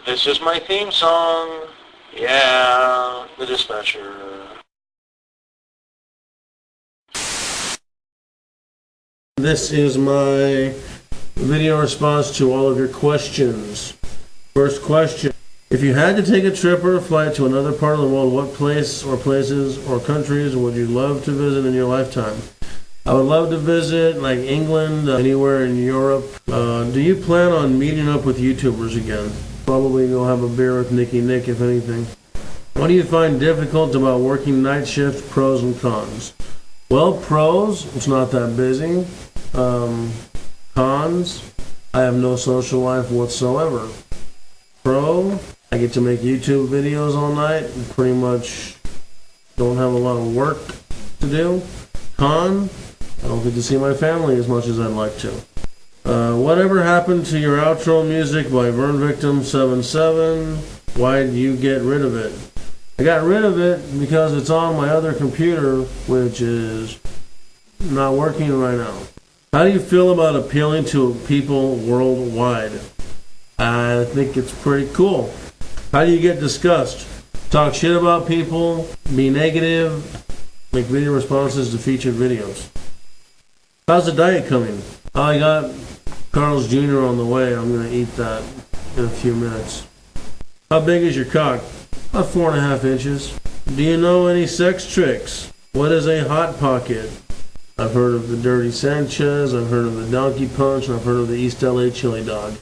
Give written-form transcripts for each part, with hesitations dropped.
This is my theme song. Yeah, the dispatcher. This is my video response to all of your questions. First question. If you had to take a trip or a flight to another part of the world, what place or places or countries would you love to visit in your lifetime? I would love to visit like England, anywhere in Europe. Do you plan on meeting up with YouTubers again? Probably go have a beer with Nicky Nick, if anything. What do you find difficult about working night shift, pros and cons? Well, pros, it's not that busy. Cons, I have no social life whatsoever. Pro, I get to make YouTube videos all night and pretty much don't have a lot of work to do. Con, I don't get to see my family as much as I'd like to. Whatever happened to your outro music by Burn Victim 77? Why did you get rid of it? I got rid of it because it's on my other computer, which is not working right now. How do you feel about appealing to people worldwide? I think it's pretty cool. How do you get discussed? Talk shit about people, be negative, make video responses to featured videos. How's the diet coming? I got Carl's Jr. on the way. I'm going to eat that in a few minutes. How big is your cock? About 4.5 inches. Do you know any sex tricks? What is a hot pocket? I've heard of the Dirty Sanchez, I've heard of the Donkey Punch, and I've heard of the East LA Chili Dog.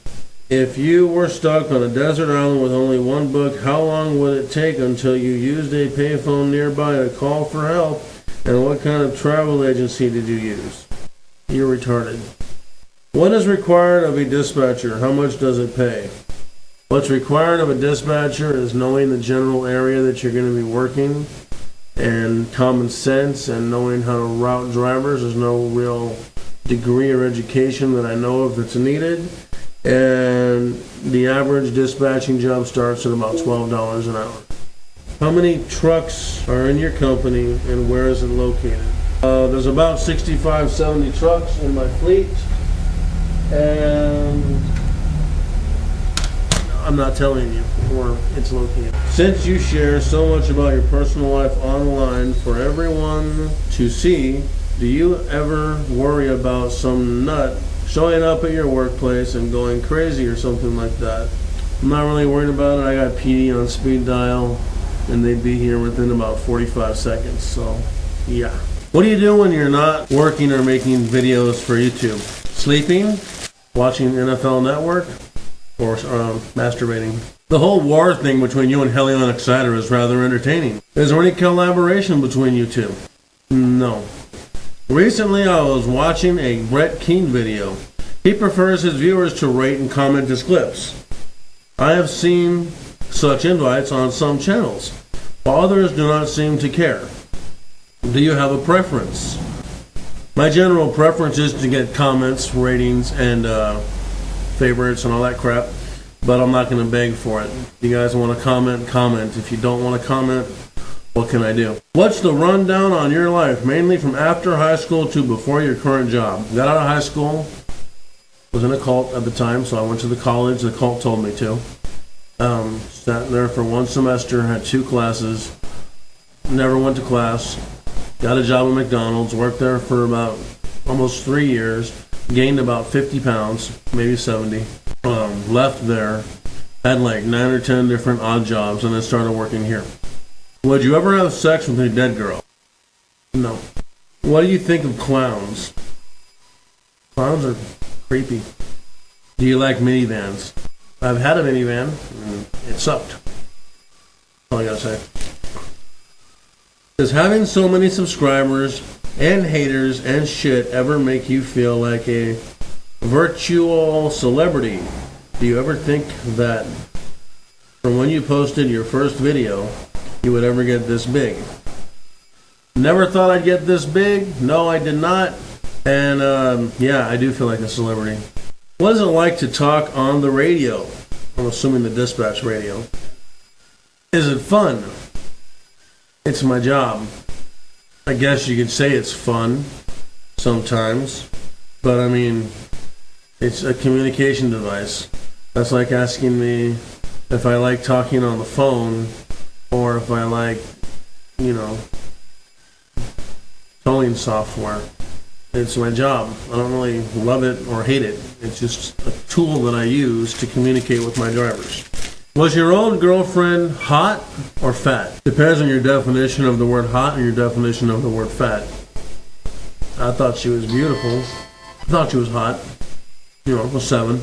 If you were stuck on a desert island with only one book, how long would it take until you used a payphone nearby to call for help? And what kind of travel agency did you use? You're retarded. What is required of a dispatcher? How much does it pay? What's required of a dispatcher is knowing the general area that you're going to be working and common sense and knowing how to route drivers. There's no real degree or education that I know of that's needed. And the average dispatching job starts at about $12 an hour. How many trucks are in your company and where is it located? There's about 65, 70 trucks in my fleet. And I'm not telling you where it's located. Since you share so much about your personal life online for everyone to see, do you ever worry about some nut showing up at your workplace and going crazy or something like that? I'm not really worried about it. I got PD on speed dial and they'd be here within about 45 seconds, so yeah. What do you do when you're not working or making videos for YouTube? Sleeping? Watching NFL Network? Or masturbating? The whole war thing between you and Helion Exciter is rather entertaining. Is there any collaboration between you two? No. Recently I was watching a Brett Keane video. He prefers his viewers to rate and comment his clips. I have seen such invites on some channels, while others do not seem to care. Do you have a preference? My general preference is to get comments, ratings, and favorites and all that crap, but I'm not going to beg for it. If you guys want to comment, comment. If you don't want to comment, what can I do? What's the rundown on your life, mainly from after high school to before your current job? Got out of high school, was in a cult at the time, so I went to the college the cult told me to. Sat there for one semester, had 2 classes, never went to class, got a job at McDonald's, worked there for about almost 3 years, gained about 50 pounds, maybe 70, left there, had like 9 or 10 different odd jobs, and then started working here. Would you ever have sex with a dead girl? No. What do you think of clowns? Clowns are creepy. Do you like minivans? I've had a minivan, and it sucked. That's all I gotta say. Does having so many subscribers and haters and shit ever make you feel like a virtual celebrity? Do you ever think that from when you posted your first video, you would ever get this big? Never thought I'd get this big. No, I did not. And yeah, I do feel like a celebrity. What is it like to talk on the radio? I'm assuming the dispatch radio. Is it fun? It's my job. I guess you could say it's fun sometimes, but I mean, it's a communication device. That's like asking me if I like talking on the phone, or if I like, towing software. It's my job. I don't really love it or hate it. It's just a tool that I use to communicate with my drivers. Was your old girlfriend hot or fat? Depends on your definition of the word hot and your definition of the word fat. I thought she was beautiful. I thought she was hot. A 7.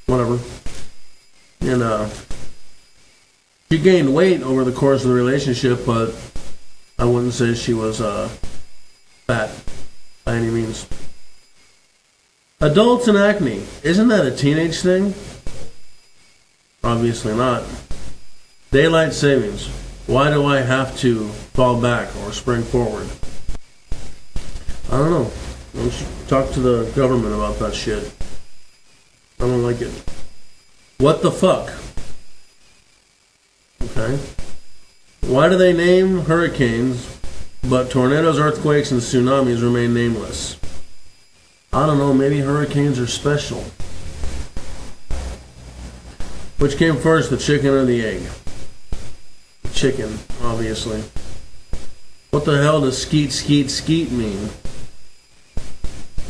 Whatever. And she gained weight over the course of the relationship, but I wouldn't say she was fat by any means. Adults and acne. Isn't that a teenage thing? Obviously not. Daylight savings. Why do I have to fall back or spring forward? I don't know. We should talk to the government about that shit. I don't like it. What the fuck? Okay. Why do they name hurricanes, but tornadoes, earthquakes, and tsunamis remain nameless? I don't know. Maybe hurricanes are special. Which came first, the chicken or the egg? The chicken, obviously. What the hell does skeet, skeet, skeet mean?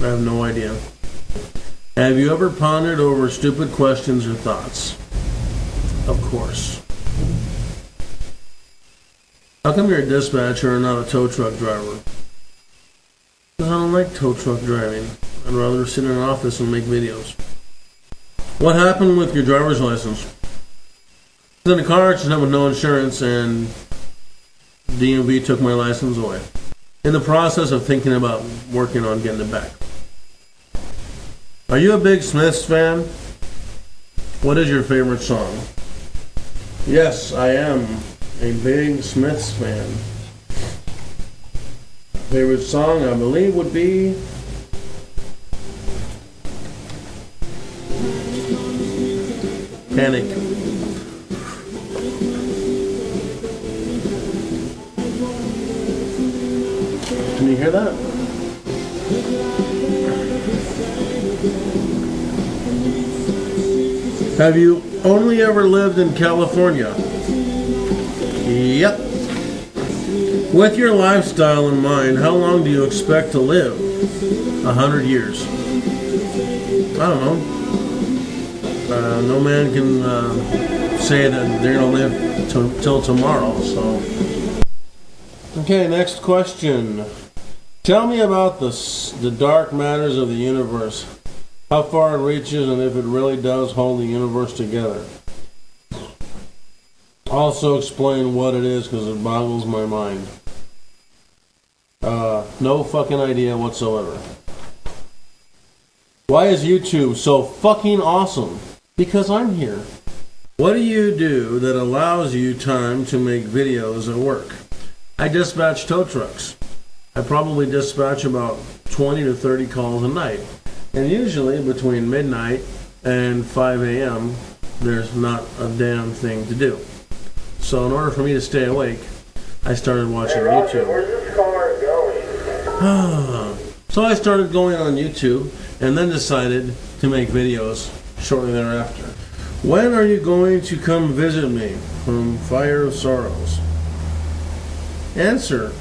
I have no idea. Have you ever pondered over stupid questions or thoughts? Of course. How come you're a dispatcher and not a tow truck driver? Because I don't like tow truck driving. I'd rather sit in an office and make videos. What happened with your driver's license? I was in a car accident with no insurance, and DMV took my license away. In the process of thinking about working on getting it back. Are you a big Smiths fan? What is your favorite song? Yes, I am a big Smiths fan. Favorite song, I believe, would be Panic. Can you hear that? Have you only ever lived in California? Yep. With your lifestyle in mind, how long do you expect to live? 100 years. I don't know. No man can say that they're going to live till tomorrow. So, okay, next question. Tell me about the dark matters of the universe. How far it reaches and if it really does hold the universe together. Also explain what it is because it boggles my mind. No fucking idea whatsoever. Why is YouTube so fucking awesome? Because I'm here. What do you do that allows you time to make videos at work? I dispatch tow trucks. I probably dispatch about 20 to 30 calls a night. And usually between midnight and 5 a.m., there's not a damn thing to do. So in order for me to stay awake, I started watching YouTube. Where's this car going? So I started going on YouTube and then decided to make videos shortly thereafter. When are you going to come visit me? From Fire of Sorrows. Answer.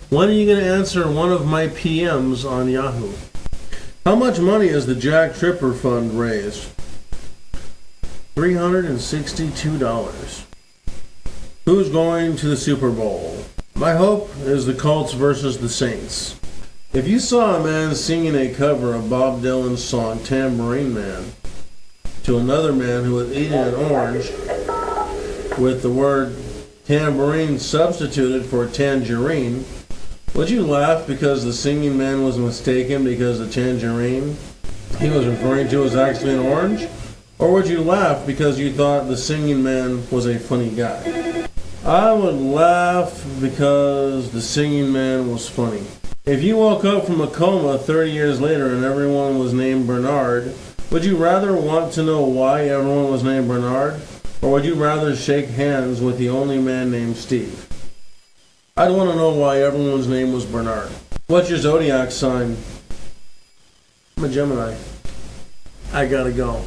When are you going to answer one of my PMs on Yahoo? How much money has the Jack Tripper Fund raised? $362. Who's going to the Super Bowl? My hope is the Colts versus the Saints. If you saw a man singing a cover of Bob Dylan's song Tambourine Man to another man who was eating an orange with the word tambourine substituted for tangerine, would you laugh because the singing man was mistaken because the tangerine he was referring to was actually an orange? Or would you laugh because you thought the singing man was a funny guy? I would laugh because the singing man was funny. If you woke up from a coma 30 years later and everyone was named Bernard, would you rather want to know why everyone was named Bernard? Or would you rather shake hands with the only man named Steve? I'd want to know why everyone's name was Bernard. What's your zodiac sign? I'm a Gemini. I gotta go.